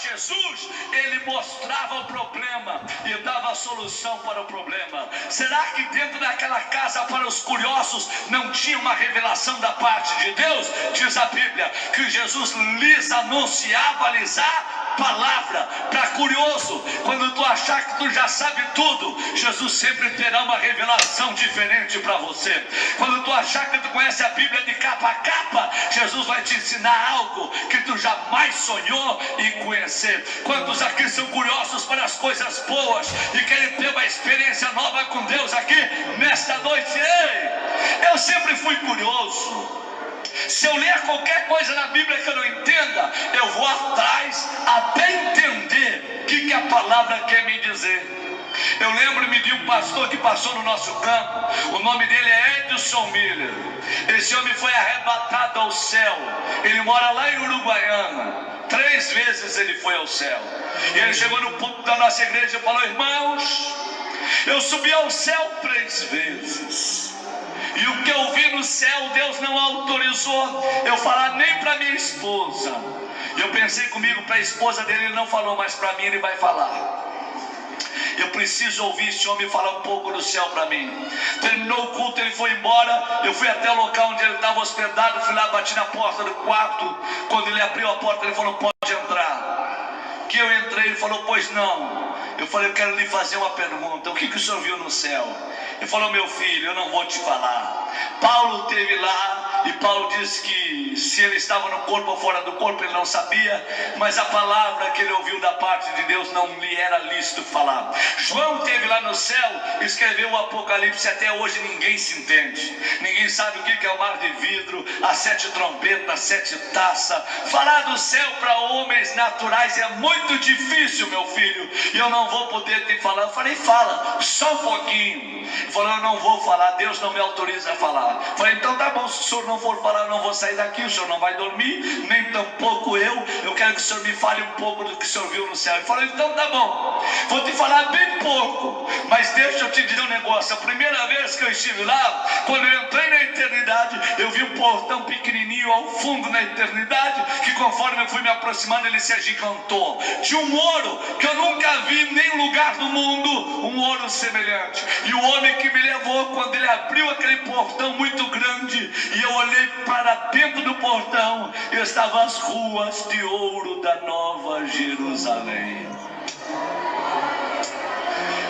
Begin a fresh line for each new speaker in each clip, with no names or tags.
Jesus, ele mostrava o problema e dava a solução para o problema. Será que dentro daquela casa, para os curiosos, não tinha uma revelação da parte de Deus? Diz a Bíblia que Jesus lhes anunciava, lhes a palavra. Para curioso, quando tu achar que tu já sabe tudo, Jesus sempre terá uma revelação diferente para você. Quando tu achar que tu conhece a Bíblia de capa a capa, Jesus vai te ensinar algo que tu jamais sonhou em conhecer. Quantos aqui são curiosos para as coisas boas e querem ter uma experiência nova com Deus aqui nesta noite? Ei, eu sempre fui curioso. Se eu ler qualquer coisa na Bíblia que eu não entenda, eu vou atrás até entender o que a palavra quer me dizer. Eu lembro-me de um pastor que passou no nosso campo. O nome dele é Edson Miller. Esse homem foi arrebatado ao céu. Ele mora lá em Uruguaiana. 3 vezes ele foi ao céu. E ele chegou no púlpito da nossa igreja e falou: irmãos, eu subi ao céu 3 vezes. E o que eu vi no céu, Deus não autorizou eu falar nem para minha esposa. Eu pensei comigo, para a esposa dele ele não falou, mas para mim ele vai falar. Eu preciso ouvir esse homem falar um pouco do céu para mim. Terminou o culto, ele foi embora. Eu fui até o local onde ele estava hospedado. Fui lá, bati na porta do quarto. Quando ele abriu a porta, ele falou: pode entrar. Que eu entrei, ele falou: pois não. Eu falei: eu quero lhe fazer uma pergunta. O que o senhor viu no céu? Ele falou: meu filho, eu não vou te falar. Paulo esteve lá. E Paulo disse que se ele estava no corpo ou fora do corpo, ele não sabia, mas a palavra que ele ouviu da parte de Deus não lhe era lícito falar. João esteve lá no céu, escreveu o Apocalipse, até hoje ninguém se entende. Ninguém sabe o que é o mar de vidro, as 7 trombetas, as 7 taças. Falar do céu para homens naturais é muito difícil, meu filho, e eu não vou poder te falar. Eu falei: fala, só um pouquinho. Ele falou: eu não vou falar, Deus não me autoriza a falar. Eu falei: então tá bom, se o senhor não for falar, eu não vou sair daqui, o senhor não vai dormir, nem tampouco eu quero que o senhor me fale um pouco do que o senhor viu no céu. Ele falou: então tá bom, vou te falar bem pouco, mas deixa eu te dizer um negócio. A primeira vez que eu estive lá, quando eu entrei na eternidade, eu vi um portão pequenininho ao fundo na eternidade, que conforme eu fui me aproximando, ele se agigantou. Tinha um ouro que eu nunca vi em nenhum lugar do mundo, um ouro semelhante. E o homem que me levou, quando ele abriu aquele portão muito grande, e eu olhei para dentro do portão, e estavam as ruas de ouro da Nova Jerusalém.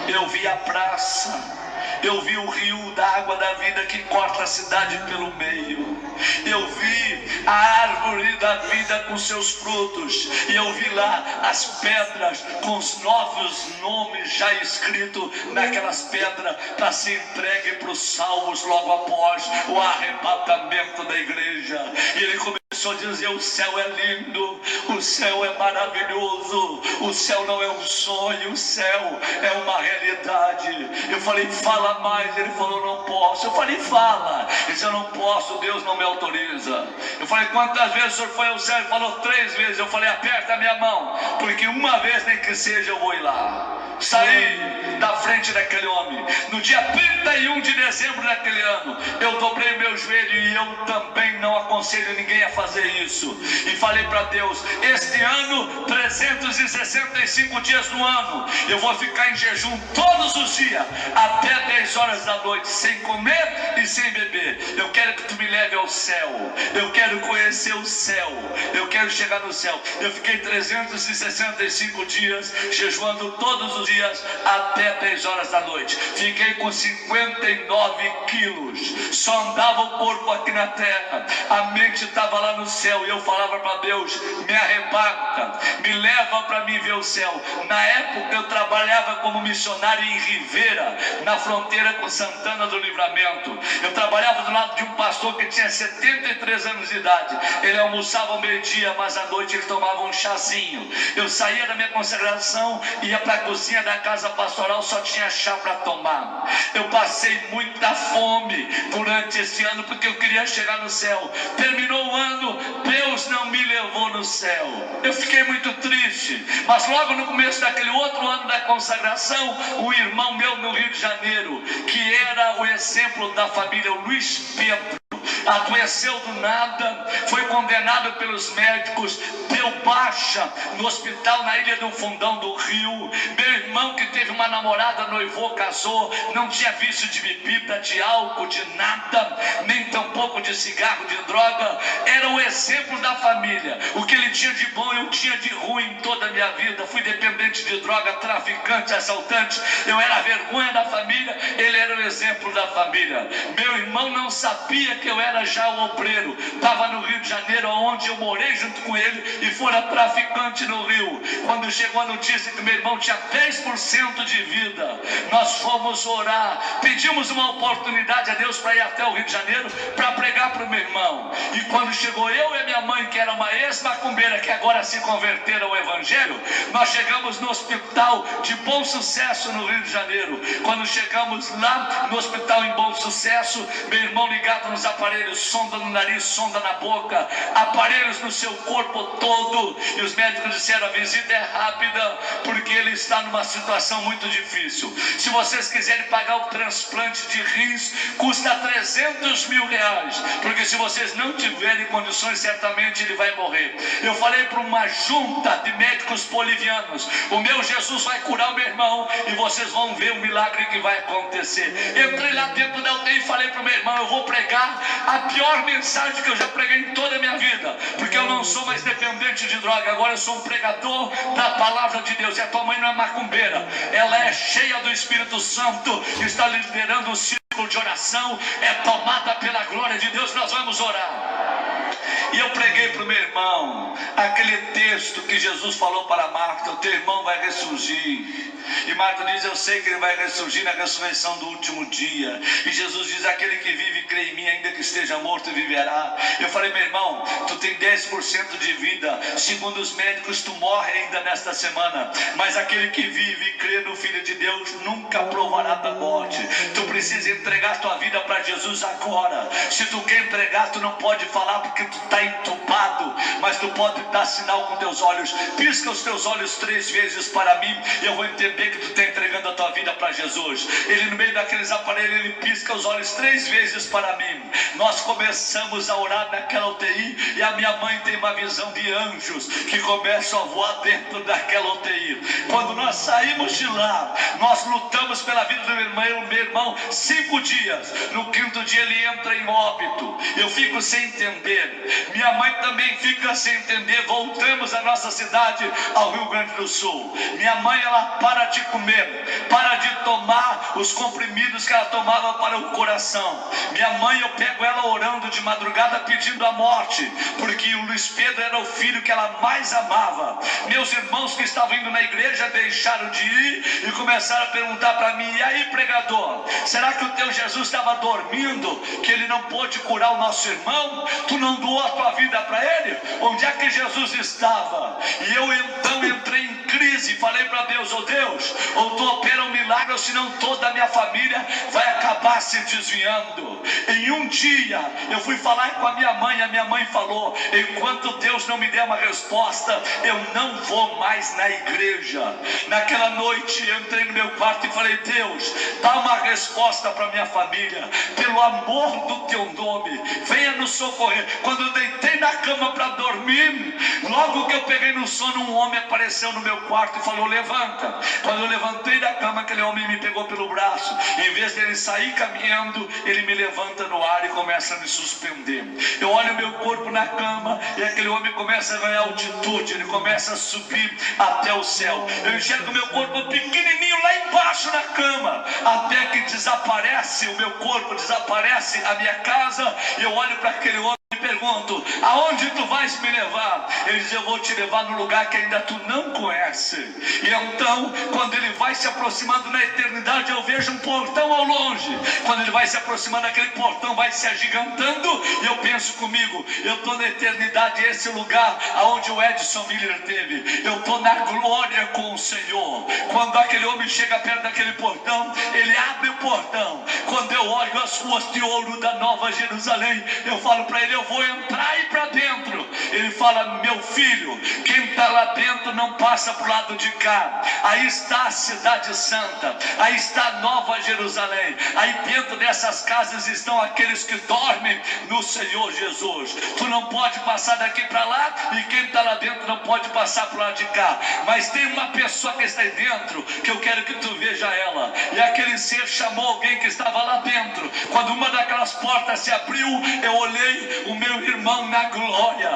Eu vi a praça, eu vi o rio da água da vida que corta a cidade pelo meio. Eu vi a árvore da vida com seus frutos. E eu vi lá as pedras com os novos nomes já escritos naquelas pedras, para ser entregue para os salvos logo após o arrebatamento da igreja. E ele começou a dizer: o céu é lindo, o céu é maravilhoso, o céu não é um sonho, o céu é uma realidade. Eu falei: fala mais. Ele falou: não posso. Eu falei: fala. Ele disse: eu não posso, Deus não me autoriza. Eu falei: quantas vezes o senhor foi ao céu? Ele falou: 3 vezes. Eu falei: aperta a minha mão, porque uma vez nem que seja eu vou ir lá. Saí da frente daquele homem. No dia 31 de dezembro daquele ano, eu dobrei meu joelho, e eu também não aconselho ninguém a fazer isso. E falei para Deus: este ano, 365 dias no ano, eu vou ficar em jejum todos os dias, até 10 horas da noite, sem comer e sem beber. Eu quero que tu me leve ao céu. Eu quero conhecer o céu. Eu quero chegar no céu. Eu fiquei 365 dias jejuando todos os dias até 10 horas da noite. Fiquei com 59 quilos. Só andava o corpo aqui na terra. A mente estava lá no céu. E eu falava para Deus: me arrebata, me leva para mim ver o céu. Na época eu trabalhava como missionário em Rivera, na fronteira com Santana do Livramento. Eu trabalhava do lado de um pastor que tinha 73 anos de idade. Ele almoçava ao meio-dia, mas à noite ele tomava um chazinho. Eu saía da minha consagração, ia para a cozinha da casa pastoral, só tinha chá para tomar. Eu passei muita fome durante esse ano, porque eu queria chegar no céu. Terminou o ano, Deus não me levou no céu. Eu fiquei muito triste, mas logo no começo daquele outro ano da consagração, um irmão meu no Rio de Janeiro, que era o exemplo da família, o Luiz Pedro, adoeceu do nada, foi condenado pelos médicos, deu baixa no hospital na Ilha do Fundão do Rio. Meu irmão que teve uma namorada, noivou, casou, não tinha vício de bebida, de álcool, de nada, nem tampouco de cigarro, de droga, era o exemplo da família. O que ele tinha de bom eu tinha de ruim em toda a minha vida. Fui dependente de droga, traficante, assaltante, eu era a vergonha da família, ele era o exemplo da família. Meu irmão não sabia que eu era já o obreiro, estava no Rio de Janeiro, onde eu morei junto com ele, e fora traficante no Rio. Quando chegou a notícia que meu irmão tinha 10% de vida, nós fomos orar, pedimos uma oportunidade a Deus para ir até o Rio de Janeiro para pregar para o meu irmão. E quando chegou eu e a minha mãe, que era uma ex-macumbeira, que agora se converteram ao Evangelho, nós chegamos no hospital de Bom Sucesso no Rio de Janeiro. Quando chegamos lá no hospital em Bom Sucesso, meu irmão ligado nos aparelhos, sonda no nariz, sonda na boca, aparelhos no seu corpo todo, e os médicos disseram: a visita é rápida porque ele está numa situação muito difícil. Se vocês quiserem pagar o transplante de rins, custa 300 mil reais, porque se vocês não tiverem condições, certamente ele vai morrer. Eu falei para uma junta de médicos bolivianos: o meu Jesus vai curar o meu irmão e vocês vão ver o milagre que vai acontecer. Entrei lá dentro da UTI e falei para o meu irmão: eu vou pregar a pior mensagem que eu já preguei em toda a minha vida, porque eu não sou mais dependente de droga, agora eu sou um pregador da palavra de Deus. E a tua mãe não é macumbeira, ela é cheia do Espírito Santo, está liderando o círculo de oração, é tomada pela glória de Deus. Nós vamos orar. E eu preguei para o meu irmão aquele texto que Jesus falou para Marta: o teu irmão vai ressurgir. E Marta diz: eu sei que ele vai ressurgir na ressurreição do último dia. E Jesus diz: aquele que vive e crê em mim, ainda que esteja morto, viverá. Eu falei: meu irmão, tu tem 10% de vida, segundo os médicos tu morre ainda nesta semana, mas aquele que vive e crê no Filho de Deus nunca provará da morte. Tu precisa entregar tua vida para Jesus agora. Se tu quer entregar, tu não pode falar porque tu está entubado, mas tu pode dar sinal com teus olhos. Pisca os teus olhos 3 vezes para mim e eu vou entender que tu está entregando a tua vida para Jesus. Ele, no meio daqueles aparelhos, ele pisca os olhos 3 vezes para mim. Nós começamos a orar naquela UTI e a minha mãe tem uma visão de anjos que começam a voar dentro daquela UTI. Quando nós saímos de lá, nós lutamos pela vida do meu irmão 5 dias. No 5º dia ele entra em óbito. Eu fico sem entender, minha mãe também fica sem entender. Voltamos à nossa cidade, ao Rio Grande do Sul. Minha mãe, ela para de comer, para de tomar os comprimidos que ela tomava para o coração. Minha mãe, eu pego ela orando de madrugada pedindo a morte, porque o Luiz Pedro era o filho que ela mais amava. Meus irmãos que estavam indo na igreja deixaram de ir e começaram a perguntar para mim: e aí, pregador, será que o teu Jesus estava dormindo, que ele não pôde curar o nosso irmão? Tu não doou a tua vida para ele? Onde é que Jesus estava? E eu então entrei em crise, falei para Deus: oh Deus, ou tu opera um milagre, ou senão toda a minha família vai acabar se desviando. Em um dia eu fui falar com a minha mãe falou: enquanto Deus não me der uma resposta, eu não vou mais na igreja. Naquela noite eu entrei no meu quarto e falei: Deus, dá uma resposta para minha família, pelo amor do teu nome, venha nos socorrer. Quando eu deitei na cama para dormir, logo que eu peguei no sono, um homem apareceu no meu quarto e falou: levanta. Quando eu levantei da cama, aquele homem me pegou pelo braço. Em vez dele sair caminhando, ele me levanta no ar e começa a me suspender. Eu olho meu corpo na cama e aquele homem começa a ganhar altitude, ele começa a subir até o céu. Eu enxergo meu corpo pequenininho lá embaixo na cama, até que desaparece o meu corpo, desaparece a minha casa. E eu olho para aquele homem e pergunto: aonde tu vais me levar? Ele diz: eu vou te levar no lugar que ainda tu não conhece. E então, quando ele vai se aproximando na eternidade, eu vejo um portão ao longe. Quando ele vai se aproximando, aquele portão vai se agigantando, e eu penso comigo: eu estou na eternidade, esse lugar aonde o Edson Miller teve. Eu estou na glória com o Senhor. Quando aquele homem chega perto daquele portão, ele abre o portão. Quando eu olho as ruas de ouro da Nova Jerusalém, eu falo para ele: eu vou entrar aí para dentro. Ele fala: fala: meu filho, quem está lá dentro não passa para o lado de cá. Aí está a cidade santa, aí está a Nova Jerusalém, aí dentro dessas casas estão aqueles que dormem no Senhor Jesus. Tu não pode passar daqui para lá, e quem está lá dentro não pode passar para o lado de cá. Mas tem uma pessoa que está aí dentro, que eu quero que tu veja ela. E aquele ser chamou alguém que estava lá dentro. Quando uma daquelas portas se abriu, eu olhei, o meu irmão na glória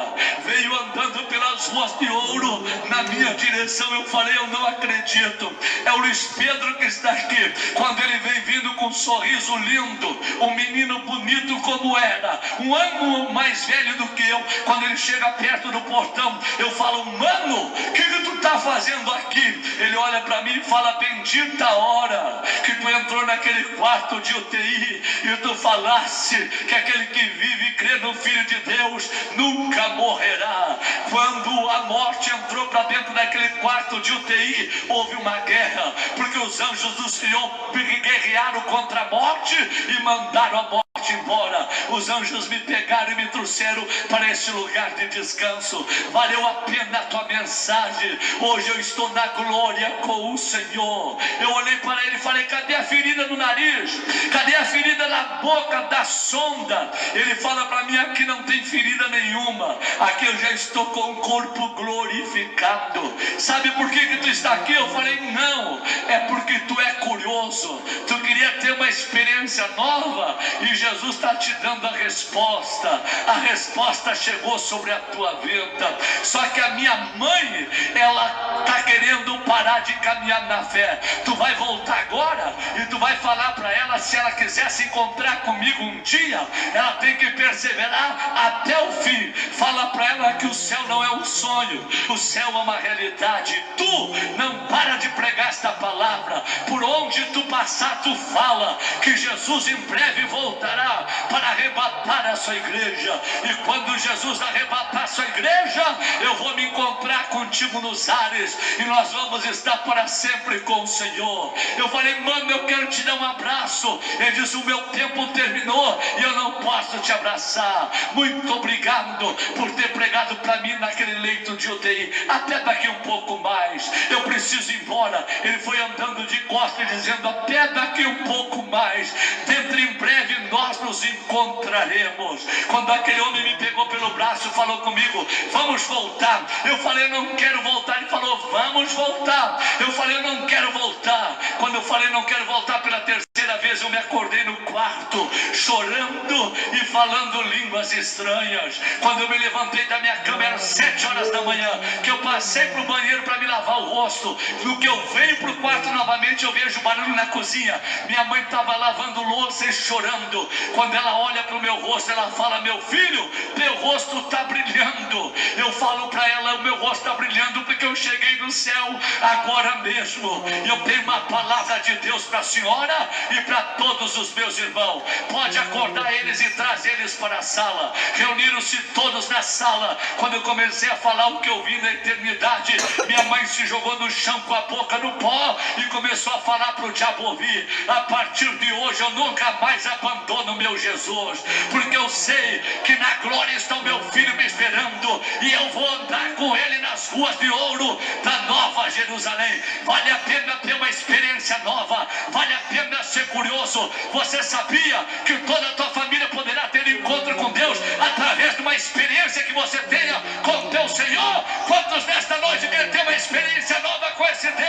veio andando pelas ruas de ouro na minha direção. Eu falei: eu não acredito, é o Luiz Pedro que está aqui. Quando ele vem vindo com um sorriso lindo, um menino bonito como era, um ano mais velho do que eu, quando ele chega perto do portão, eu falo: mano, o que tu está fazendo aqui? Ele olha para mim e fala: bendita hora que tu entrou naquele quarto de UTI e tu falasse que aquele que vive e crê no Filho de Deus nunca morrerá. Quando a morte entrou para dentro daquele quarto de UTI, houve uma guerra, porque os anjos do Senhor guerrearam contra a morte e mandaram a morte embora. Os anjos me pegaram e me trouxeram para esse lugar de descanso. Valeu a pena a tua mensagem. Hoje eu estou na glória com o Senhor. Eu olhei para ele e falei: cadê a ferida no nariz? Cadê a ferida na boca da sonda? Ele fala para mim: aqui não tem ferida nenhuma, aqui eu já estou com o corpo glorificado. Sabe por que tu está aqui? Eu falei: não, é porque tu é curioso, tu queria ter uma experiência nova, e Jesus está te dando a resposta. A resposta chegou sobre a tua vida. Só que a minha mãe, ela está querendo parar de caminhar na fé. Tu vai voltar agora e tu vai falar para ela: se ela quiser se encontrar comigo um dia, ela tem que perseverar até o fim. Fala para ela que o céu não é um sonho, o céu é uma realidade. Tu não para de pregar esta palavra. Por onde tu passar, tu fala que Jesus em breve voltará para arrebatar a sua igreja. E quando Jesus arrebatar a sua igreja, eu vou me encontrar contigo nos ares, e nós vamos estar para sempre com o Senhor. Eu falei: mano, eu quero te dar um abraço. Ele disse: o meu tempo terminou e eu não posso te abraçar. Muito obrigado por ter pregado para mim naquele leito de UTI. Até daqui um pouco mais, eu preciso ir embora. Ele foi andando de costas dizendo: até daqui um pouco mais, dentro em breve nós nos encontraremos. Quando aquele homem me pegou pelo braço e falou comigo: vamos voltar. Eu falei: eu não quero voltar. Ele falou: vamos voltar. Eu falei: eu não quero voltar. Quando eu falei não quero voltar pela terceira vez, eu me acordei no quarto chorando e falando línguas estranhas. Quando eu me levantei da minha cama, eram 7 horas da manhã, que eu passei para o banheiro para me lavar o rosto. No que eu venho para o quarto novamente, eu vejo barulho na cozinha. Minha mãe estava lavando louça e chorando. Quando ela olha para o meu rosto, ela fala: meu filho, teu rosto está brilhando. Eu falo para ela: o meu rosto está brilhando porque eu cheguei no céu agora mesmo. Eu tenho uma palavra de Deus para a senhora e para todos os meus irmãos. Pode acordar eles e trazer eles para a sala. Reuniram-se todos na sala. Quando eu comecei a falar o que eu vi na eternidade, minha mãe se jogou no chão com a boca no pó e começou a falar para o diabo ouvir: a partir de hoje eu nunca mais abandono o meu Jesus, porque eu sei que na glória está o meu filho me esperando, e eu vou andar com ele nas ruas de ouro da Nova Jerusalém. Vale a pena ter uma experiência nova, vale a pena ser curioso. Você sabia que toda a tua família poderá ter encontro com Deus através de uma experiência que você tenha com o teu Senhor? Quantos nesta noite querem ter uma experiência nova com esse Deus?